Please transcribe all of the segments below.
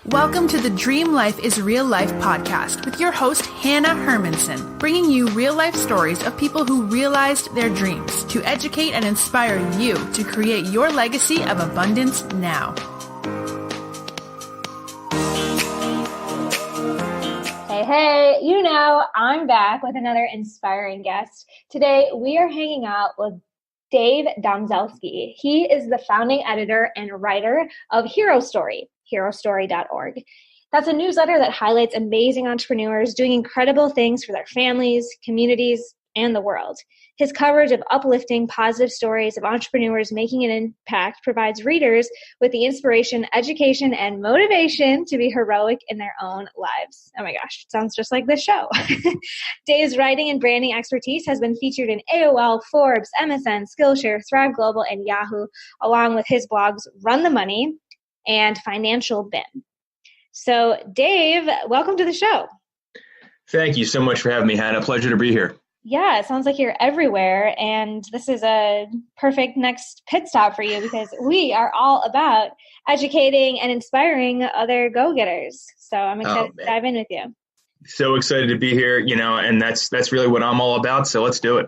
Welcome to the Dream Life is Real Life podcast with your host, Hanna Hermanson, bringing you real life stories of people who realized their dreams to educate and inspire you to create your legacy of abundance now. Hey, I'm back with another inspiring guest. Today, we are hanging out with Dave Domzalski. He is the founding editor and writer of Hero Story, herostory.org. That's a newsletter that highlights amazing entrepreneurs doing incredible things for their families, communities, and the world. His coverage of uplifting, positive stories of entrepreneurs making an impact provides readers with the inspiration, education, and motivation to be heroic in their own lives. Oh my gosh, it sounds just like this show. Dave's writing and branding expertise has been featured in AOL, Forbes, MSN, Skillshare, Thrive Global, and Yahoo, along with his blogs Run the Money and Financial BIM. So Dave, welcome to the show. Thank you so much for having me, Hanna. Pleasure to be here. Yeah, it sounds like you're everywhere, and this is a perfect next pit stop for you because we are all about educating and inspiring other go-getters. So I'm excited to dive in with you. So excited to be here, and that's really what I'm all about. So let's do it.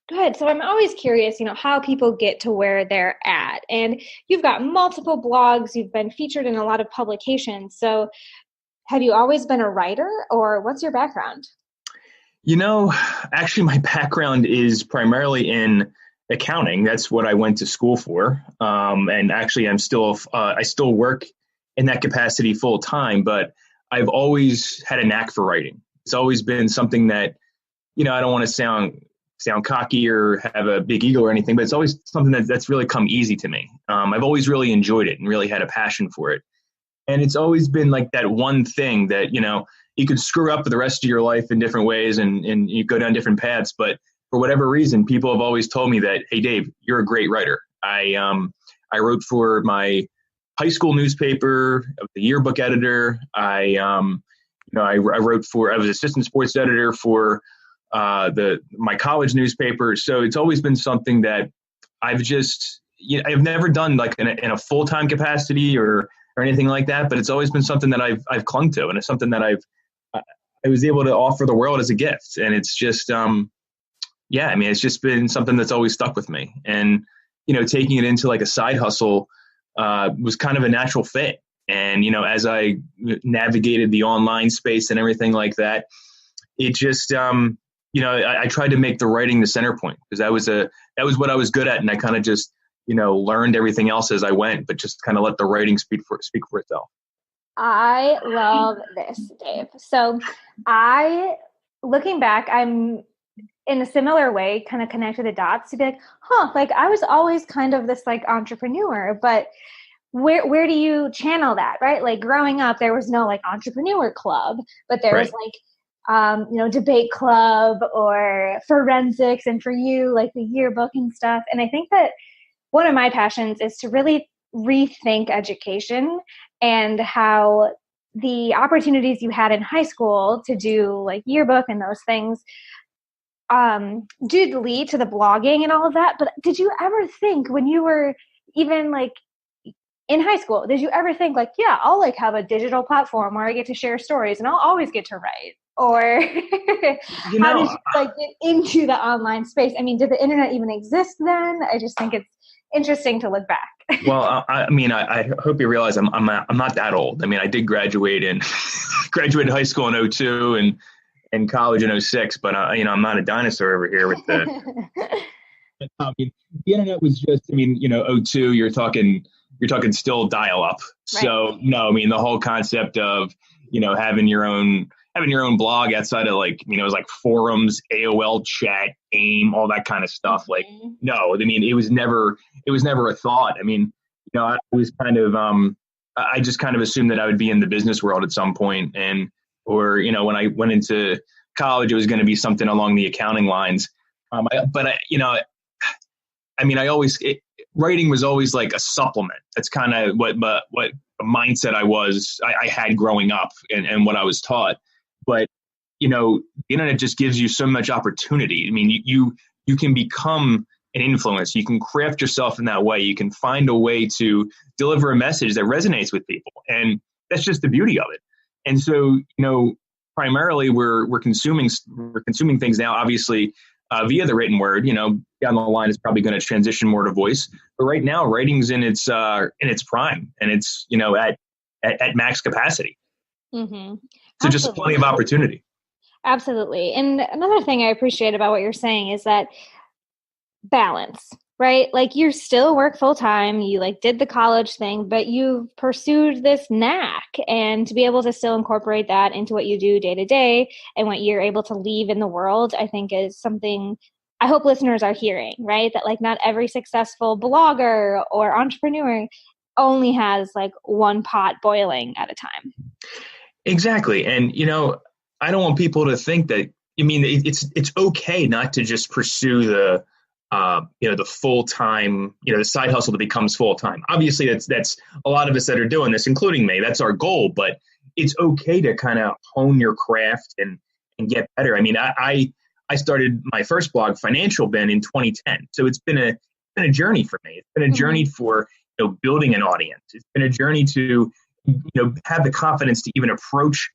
Good. So I'm always curious, how people get to where they're at. And you've got multiple blogs. You've been featured in a lot of publications. So have you always been a writer, or what's your background? Actually, my background is primarily in accounting. That's what I went to school for. And actually, I still work in that capacity full time, but I've always had a knack for writing. It's always been something that, I don't want to sound cocky or have a big ego or anything, but it's always something that's really come easy to me. I've always really enjoyed it and really had a passion for it. And it's always been like that one thing that, you can screw up for the rest of your life in different ways and you go down different paths. But for whatever reason, people have always told me that, hey, Dave, you're a great writer. I wrote for my high school newspaper, I was the yearbook editor. I was assistant sports editor for my college newspaper. So it's always been something that I've never done like in a full-time capacity or anything like that, but it's always been something that I've clung to, and it's something that I was able to offer the world as a gift. And it's just, it's just been something that's always stuck with me. And, taking it into like a side hustle was kind of a natural fit. And, as I navigated the online space and everything like that, it just, I tried to make the writing the center point because that was what I was good at. And I kind of just, learned everything else as I went, but just kind of let the writing speak for itself. I love this, Dave. So looking back, I'm in a similar way, kind of connected the dots to be like, I was always kind of this like entrepreneur, but where do you channel that, right? Like growing up, there was no like entrepreneur club, but there was like, debate club or forensics, and for you, like the yearbook and stuff. And I think that one of my passions is to really rethink education and how the opportunities you had in high school to do like yearbook and those things did lead to the blogging and all of that. But did you ever think when you were even like in high school, did you ever think like, yeah, I'll like have a digital platform where I get to share stories and I'll always get to write? Or how did you like get into the online space? I mean, did the internet even exist then? I just think it's interesting to look back. Well, I hope you realize I'm not that old. I mean, I did graduated high school in 2002 and college in 2006, but I'm not a dinosaur over here with the. The internet was just, 2002. You're talking still dial up. Right. So no, the whole concept of having your own blog outside of like, it was like forums, AOL chat, AIM, all that kind of stuff. Like, no, it was never a thought. I was kind of, I just kind of assumed that I would be in the business world at some point. Or when I went into college, it was going to be something along the accounting lines. Writing was always like a supplement. That's kind of what the mindset I had growing up and what I was taught. But, the internet just gives you so much opportunity. You can become an influence. You can craft yourself in that way. You can find a way to deliver a message that resonates with people. And that's just the beauty of it. And so, primarily we're consuming things now, obviously, via the written word. Down the line is probably going to transition more to voice. But right now, writing's in its prime, and it's at max capacity. Mm-hmm. So just plenty of opportunity. Absolutely. And another thing I appreciate about what you're saying is that balance, right? Like you still work full time, you like did the college thing, but you've pursued this knack, and to be able to still incorporate that into what you do day to day and what you're able to leave in the world, I think is something I hope listeners are hearing, right? That like not every successful blogger or entrepreneur only has like one pot boiling at a time. Exactly. And, I don't want people to think that, it's okay not to just pursue the full-time, the side hustle that becomes full-time. Obviously that's a lot of us that are doing this, including me. That's our goal, but it's okay to kind of hone your craft and get better. I started my first blog, Financial Ben, in 2010. So it's been a journey for me. It's been a journey for, building an audience. It's been a journey to, have the confidence to even approach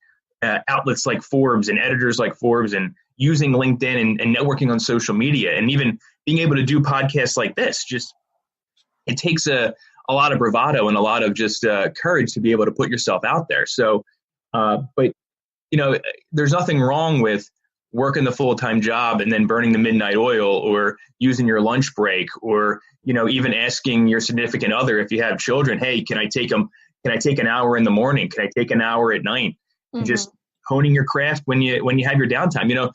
outlets like Forbes and editors like Forbes, and using LinkedIn and networking on social media, and even being able to do podcasts like this. Just, it takes a lot of bravado and a lot of just courage to be able to put yourself out there. So, but there's nothing wrong with working the full-time job and then burning the midnight oil, or using your lunch break, or, even asking your significant other, if you have children, hey, can I take an hour in the morning? Can I take an hour at night? Mm-hmm. Just honing your craft when you have your downtime.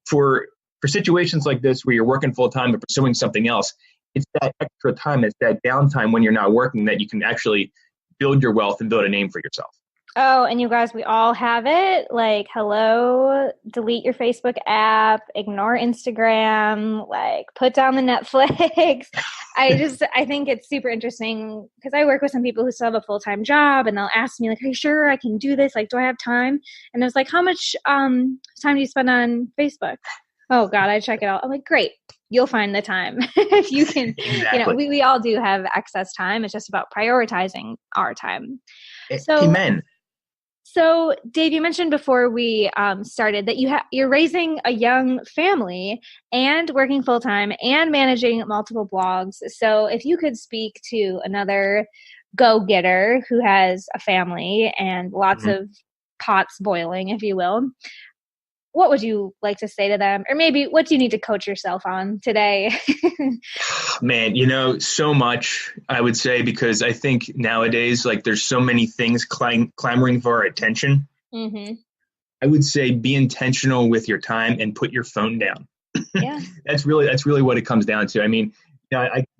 For situations like this where you're working full time and pursuing something else, it's that extra time, it's that downtime when you're not working, that you can actually build your wealth and build a name for yourself. Oh, and you guys, we all have it. Like, hello, delete your Facebook app, ignore Instagram, like put down the Netflix. I think it's super interesting because I work with some people who still have a full-time job, and they'll ask me like, are you sure I can do this? Like, do I have time? And I was like, how much time do you spend on Facebook? Oh God, I check it out. I'm like, great. You'll find the time if you can. Exactly. We all do have excess time. It's just about prioritizing our time. So, amen. So, Dave, you mentioned before we started that you're raising a young family and working full-time and managing multiple blogs. So if you could speak to another go-getter who has a family and lots of pots boiling, if you will, what would you like to say to them? Or maybe what do you need to coach yourself on today? Man, so much, I would say, because I think nowadays, like, there's so many things clamoring for our attention. Mm-hmm. I would say be intentional with your time and put your phone down. Yeah. That's really what it comes down to. I mean,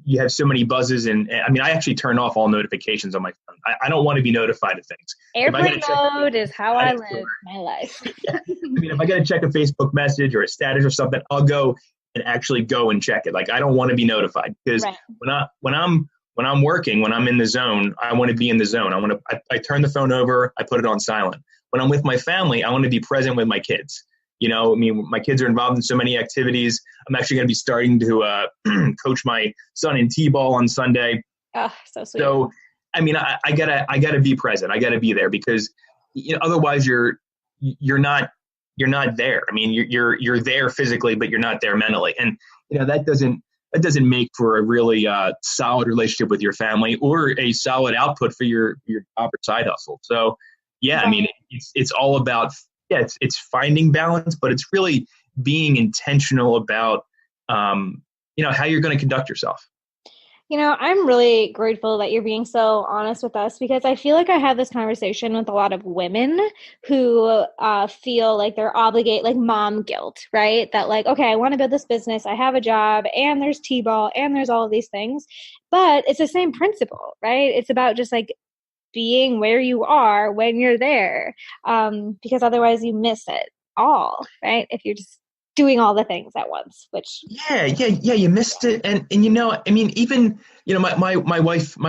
you have so many buzzes, and I actually turn off all notifications on my phone. I don't want to be notified of things. Airplane mode is how I live my life. Yeah. If I got to check a Facebook message or a status or something, I'll go and check it. Like, I don't want to be notified, because when I'm working, when I'm in the zone, I want to be in the zone. I turn the phone over, I put it on silent. When I'm with my family, I want to be present with my kids. My kids are involved in so many activities. I'm actually going to be starting to coach my son in T-ball on Sunday. Oh, so sweet. So, I gotta be present. I gotta be there, because otherwise you're not there. You're there physically, but you're not there mentally. And that doesn't make for a really solid relationship with your family, or a solid output for your job or side hustle. So, yeah, it's all about. Yeah, it's finding balance, but it's really being intentional about, how you're going to conduct yourself. I'm really grateful that you're being so honest with us, because I feel like I have this conversation with a lot of women who feel like they're obligated, like mom guilt, right? That like, okay, I want to build this business. I have a job, and there's T-ball, and there's all of these things, but it's the same principle, right? It's about just like being where you are when you're there, because otherwise you miss it all, right? If you're just doing all the things at once, which you missed it. And even my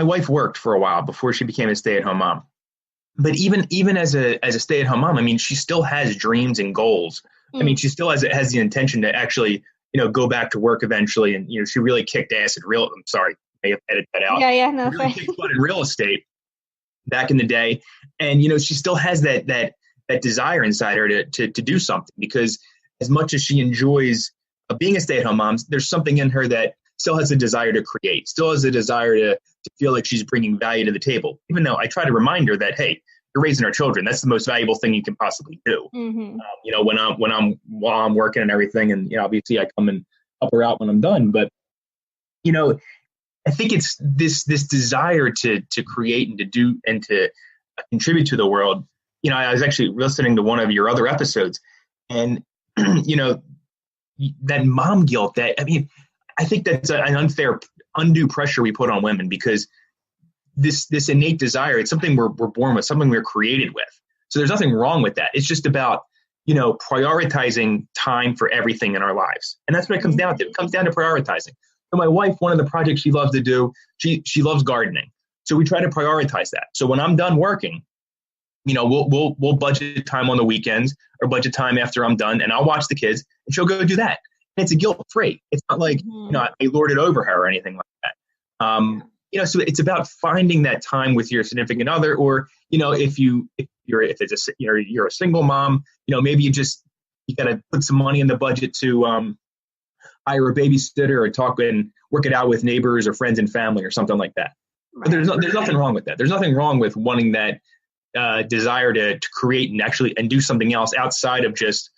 wife worked for a while before she became a stay-at-home mom. But even as a stay-at-home mom, she still has dreams and goals. She still has the intention to actually go back to work eventually. And she really kicked ass at I'm sorry, I may have edited that out. No, really kicked butt in real estate. back in the day. And, she still has that desire inside her to do something, because as much as she enjoys being a stay-at-home mom, there's something in her that still has a desire to create, still has a desire to feel like she's bringing value to the table. Even though I try to remind her that, hey, you're raising our children. That's the most valuable thing you can possibly do. Mm-hmm. While I'm working and everything, and obviously I come and help her out when I'm done. But I think it's this desire to create and to do and to contribute to the world. I was actually listening to one of your other episodes, and that mom guilt. I think that's an unfair, undue pressure we put on women, because this innate desire, it's something we're born with, something we're created with. So there's nothing wrong with that. It's just about, prioritizing time for everything in our lives. And that's what it comes down to. It comes down to prioritizing. So my wife, one of the projects she loves to do, she loves gardening. So we try to prioritize that. So when I'm done working, we'll budget time on the weekends or budget time after I'm done, and I'll watch the kids and she'll go do that. And it's a guilt-free. It's not like, I lord it over her or anything like that. So it's about finding that time with your significant other, or, if you're a single mom, maybe you got to put some money in the budget to hire a babysitter or talk and work it out with neighbors or friends and family or something like that. Right. But there's nothing wrong with that. There's nothing wrong with wanting that desire to create and do something else outside of just,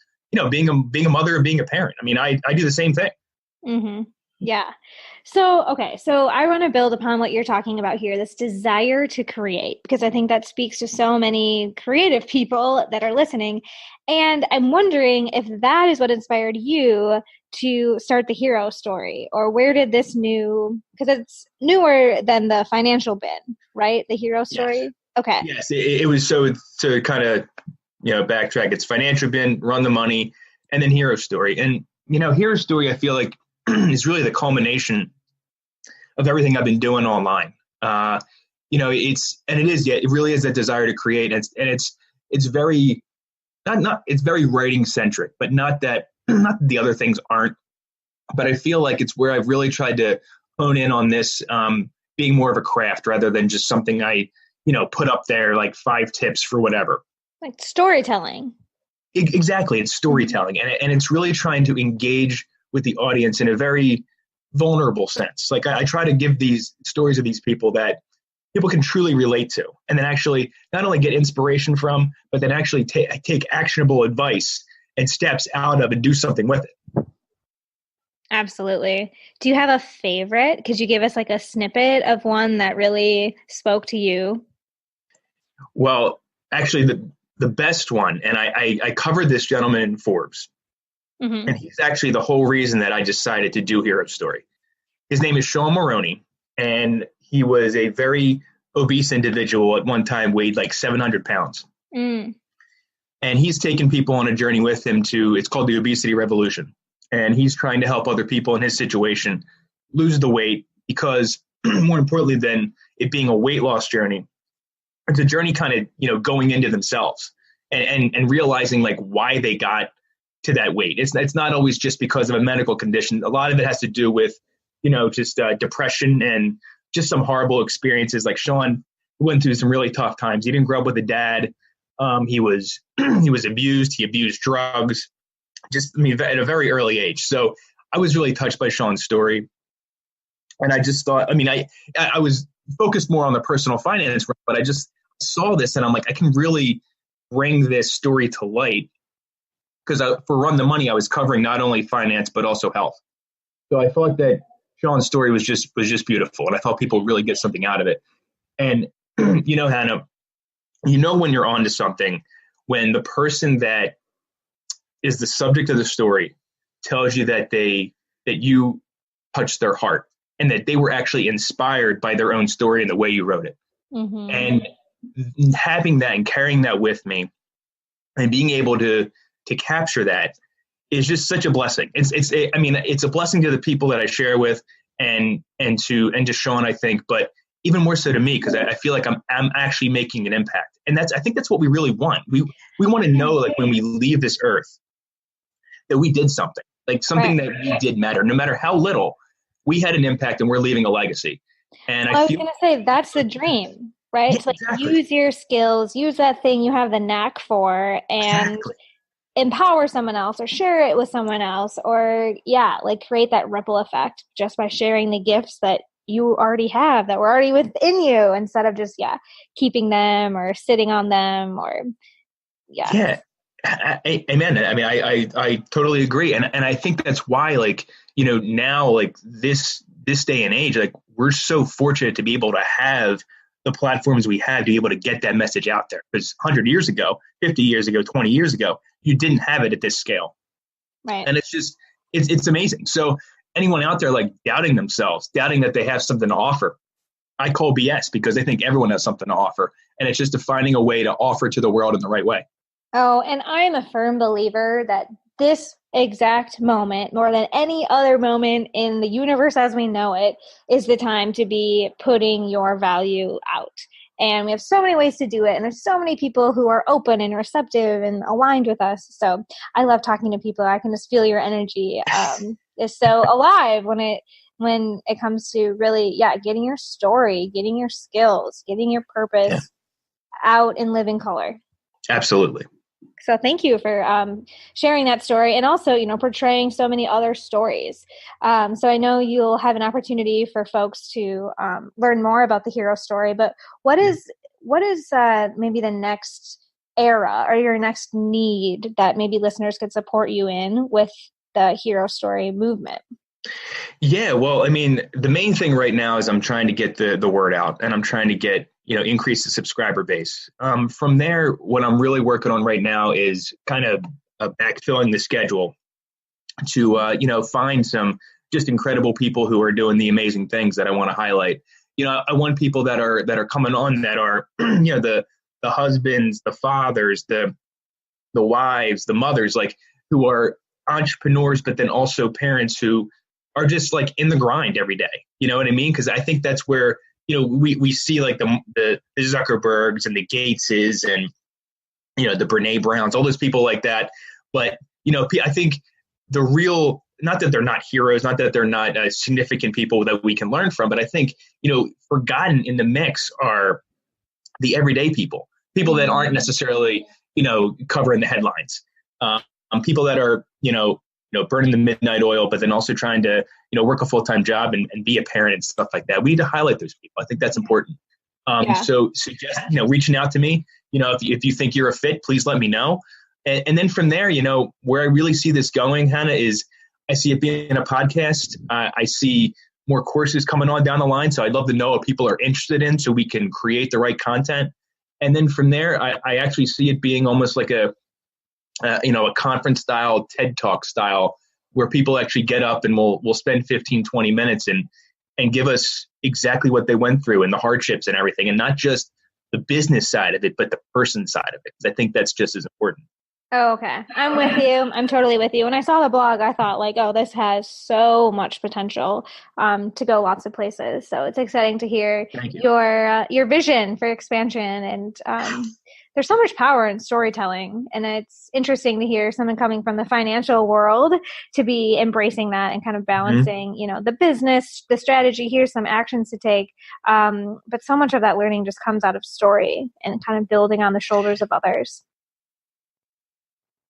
being a mother or being a parent. I do the same thing. Mm-hmm. Yeah. So I want to build upon what you're talking about here, this desire to create, because I think that speaks to so many creative people that are listening. And I'm wondering if that is what inspired you to start the hero story, or where did this because it's newer than the financial bin, right? The hero story. Yes. Okay. Yes. It was so to kind of, backtrack. It's financial bin, run the money, and then hero story. And, hero story, I feel like is really the culmination of everything I've been doing online. It really is that desire to create. And it's very, it's very writing centric, but not that the other things aren't. But I feel like it's where I've really tried to hone in on this being more of a craft rather than just something I, put up there like 5 tips for whatever. Like storytelling. Exactly. It's storytelling. And it's really trying to engage with the audience in a very vulnerable sense. Like I try to give these stories of these people that people can truly relate to, and then actually not only get inspiration from, but then actually take actionable advice and steps out of and do something with it. Absolutely. Do you have a favorite? Could you give us like a snippet of one that really spoke to you? Well, actually the best one, and I covered this gentleman in Forbes, and he's actually the whole reason that I decided to do Hero Story. His name is Sean Moroney, and he was a very obese individual at one time, weighed like 700 pounds. And he's taken people on a journey with him it's called the Obesity Revolution. And he's trying to help other people in his situation lose the weight, because more importantly than it being a weight loss journey, it's a journey kind of, going into themselves and realizing like why they got to that weight. It's not always just because of a medical condition. A lot of it has to do with, just depression and just some horrible experiences. Like Sean went through some really tough times. He didn't grow up with a dad. He was abused. He abused drugs, at a very early age. So I was really touched by Sean's story. And I just thought, I was focused more on the personal finance, but I just saw this and I'm like, I can really bring this story to light, because for Run the Money, I was covering not only finance, but also health. So I thought that Sean's story was just beautiful. And I thought people really get something out of it. And, Hanna, when you're onto something, when the person that is the subject of the story tells you that you touched their heart and that they were actually inspired by their own story and the way you wrote it. Mm-hmm. And having that and carrying that with me and being able to capture that is just such a blessing. It's a blessing to the people that I share with and to Sean, I think, but even more so to me, because I feel like I'm actually making an impact. And I think that's what we really want. We want to know, like, when we leave this earth, that we did something, like something that we did matter, no matter how little. We had an impact and we're leaving a legacy. And I was going to say, that's the dream. right? Yeah, It's like exactly. use your skills, use that thing you have the knack for, and Exactly. empower someone else or share it with someone else, or like create that ripple effect just by sharing the gifts that you already have that were already within you, instead of just keeping them or sitting on them, or Yeah. Amen. I mean, I totally agree. And I think that's why, like, now, like this day and age, like, we're so fortunate to be able to have the platforms we have to be able to get that message out there. Because 100 years ago, 50 years ago, 20 years ago, you didn't have it at this scale. right. And it's amazing. So anyone out there, like, doubting themselves, doubting that they have something to offer, I call BS, because I think everyone has something to offer. And it's just finding a way to offer to the world in the right way. Oh, and I'm a firm believer that this exact moment, more than any other moment in the universe as we know it, is the time to be putting your value out. And we have so many ways to do it. And there's so many people who are open and receptive and aligned with us. So I love talking to people. I can just feel your energy is so alive when it comes to really, getting your story, getting your skills, getting your purpose out in living color. Absolutely. So thank you for sharing that story, and also, portraying so many other stories. So I know you'll have an opportunity for folks to learn more about the hero story, but what is maybe the next era or your next need that maybe listeners could support you in with the hero story movement? Yeah, well, I mean, the main thing right now is I'm trying to get the word out, and I'm trying to get, increase the subscriber base. From there, what I'm really working on right now is kind of backfilling the schedule to, find some just incredible people who are doing the amazing things that I want to highlight. I want people that are coming on that are, the husbands, the fathers, the wives, the mothers, like, who are entrepreneurs, but then also parents who are just, like, in the grind every day. You know what I mean? Because I think that's where, we see, like, the Zuckerbergs and the Gateses and, the Brene Browns, all those people like that. But, I think the real, not that they're not heroes, not that they're not significant people that we can learn from, but I think, forgotten in the mix are the everyday people that aren't necessarily, covering the headlines. People that are, burning the midnight oil, but then also trying to, work a full-time job and be a parent and stuff like that. We need to highlight those people. I think that's important. So suggest, reaching out to me, if you think you're a fit, please let me know. And then from there, where I really see this going, Hanna, is I see it being a podcast. I see more courses coming on down the line. So I'd love to know what people are interested in so we can create the right content. And then from there, I actually see it being almost like a conference style, TED Talk style, where people actually get up and we'll spend 15, 20 minutes and give us exactly what they went through and the hardships and everything, and not just the business side of it, but the person side of it. I think that's just as important. Oh, okay. I'm with you. I'm totally with you. When I saw the blog, I thought, like, oh, this has so much potential to go lots of places. So it's exciting to hear your vision for expansion. And there's so much power in storytelling. And it's interesting to hear someone coming from the financial world to be embracing that and kind of balancing, the business, the strategy. Here's some actions to take. But so much of that learning just comes out of story and kind of building on the shoulders of others.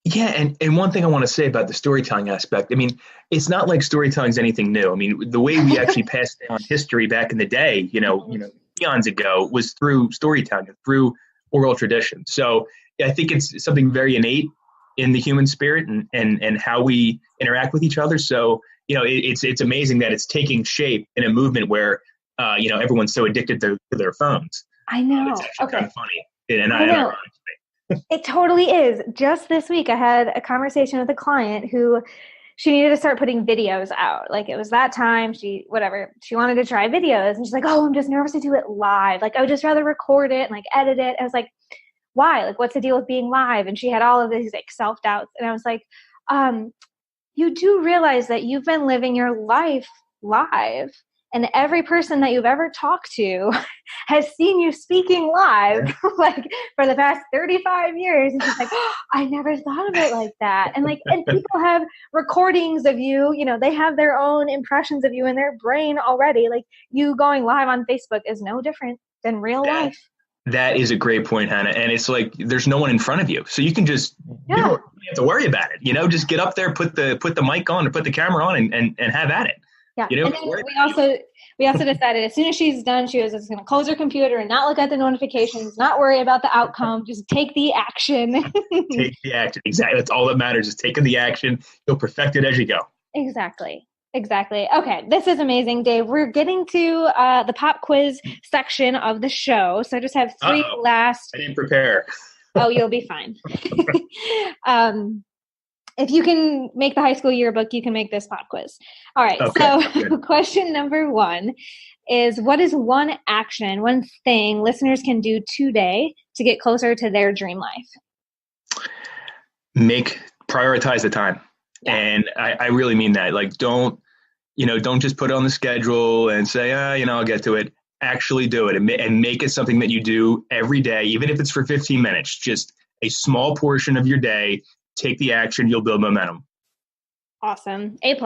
Yeah, and one thing I want to say about the storytelling aspect, I mean, it's not like storytelling is anything new. I mean, the way we actually passed down history back in the day, eons ago, was through storytelling, through oral tradition. So I think it's something very innate in the human spirit and how we interact with each other. So, it's amazing that it's taking shape in a movement where, everyone's so addicted to their phones. I know. It's actually kind of funny and I know. ironic. It totally is. Just this week, I had a conversation with a client who she needed to start putting videos out. Like, it was that time. She wanted to try videos, and she's like, "Oh, I'm just nervous to do it live. Like, I would just rather record it and like edit it." I was like, "Why? Like, what's the deal with being live?" And she had all of these like self-doubts, and I was like, "You do realize that you've been living your life live, and every person that you've ever talked to has seen you speaking live like for the past 35 years. And she's like, oh, I never thought of it like that. And people have recordings of you, they have their own impressions of you in their brain already. Like, you going live on Facebook is no different than real life. That is a great point, Hannah. And it's like there's no one in front of you. So you can just you don't have to worry about it. Just get up there, put the mic on or put the camera on and have at it. Yeah. And then we also decided as soon as she's done, she was just going to close her computer and not look at the notifications, not worry about the outcome, just take the action. Take the action. Exactly. That's all that matters is taking the action. You'll perfect it as you go. Exactly. Okay. This is amazing, Dave. We're getting to the pop quiz section of the show. So I just have three last. I didn't prepare. Oh, you'll be fine. If you can make the high school yearbook, you can make this pop quiz. All right. Okay, so question number 1 is, what is one action, one thing listeners can do today to get closer to their dream life? Prioritize the time. Yeah. And I really mean that. Like, don't just put it on the schedule and say, I'll get to it. Actually do it and make it something that you do every day, even if it's for 15 minutes, just a small portion of your day. Take the action, you'll build momentum. Awesome. A+.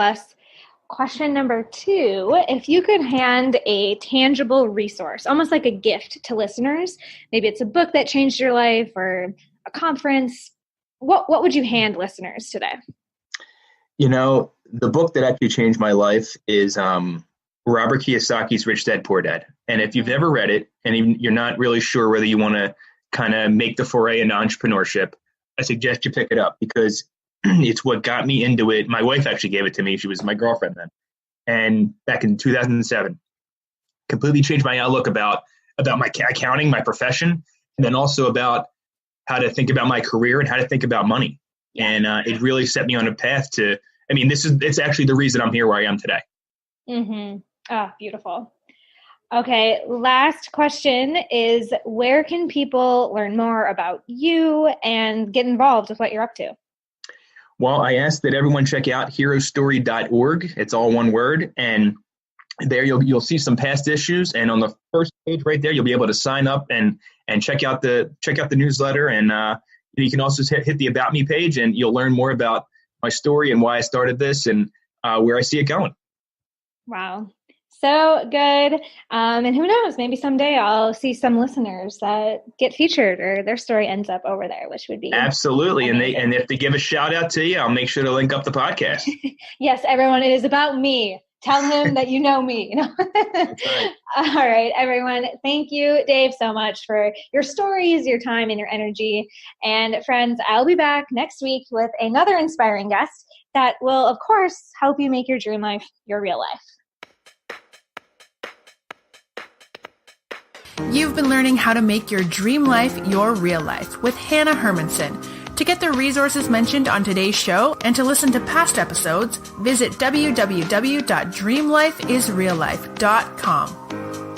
Question number 2, if you could hand a tangible resource, almost like a gift to listeners, maybe it's a book that changed your life or a conference, what would you hand listeners today? The book that actually changed my life is Robert Kiyosaki's Rich Dad, Poor Dad. And if you've never read it and you're not really sure whether you want to kind of make the foray into entrepreneurship, I suggest you pick it up because it's what got me into it. My wife actually gave it to me. She was my girlfriend then. And back in 2007, completely changed my outlook about my accounting, my profession, and then also about how to think about my career and how to think about money. And it really set me on a path to, it's actually the reason I'm here where I am today. Mm-hmm. Oh, beautiful. Okay, last question is, where can people learn more about you and get involved with what you're up to? Well, I ask that everyone check out herostory.org. It's all one word. And there you'll see some past issues. And on the first page right there, you'll be able to sign up and check out the newsletter. And you can also hit the About Me page, and you'll learn more about my story and why I started this and where I see it going. Wow. So good. And who knows, maybe someday I'll see some listeners that get featured or their story ends up over there, which would be absolutely amazing. And if they give a shout out to you, I'll make sure to link up the podcast. Yes, everyone, it is about me. Tell him that you know me. That's right. All right, everyone. Thank you, Dave, so much for your stories, your time, and your energy. And friends, I'll be back next week with another inspiring guest that will, of course, help you make your dream life your real life. You've been learning how to make your dream life your real life with Hanna Hermanson. To get the resources mentioned on today's show and to listen to past episodes, visit www.dreamlifeisreallife.com.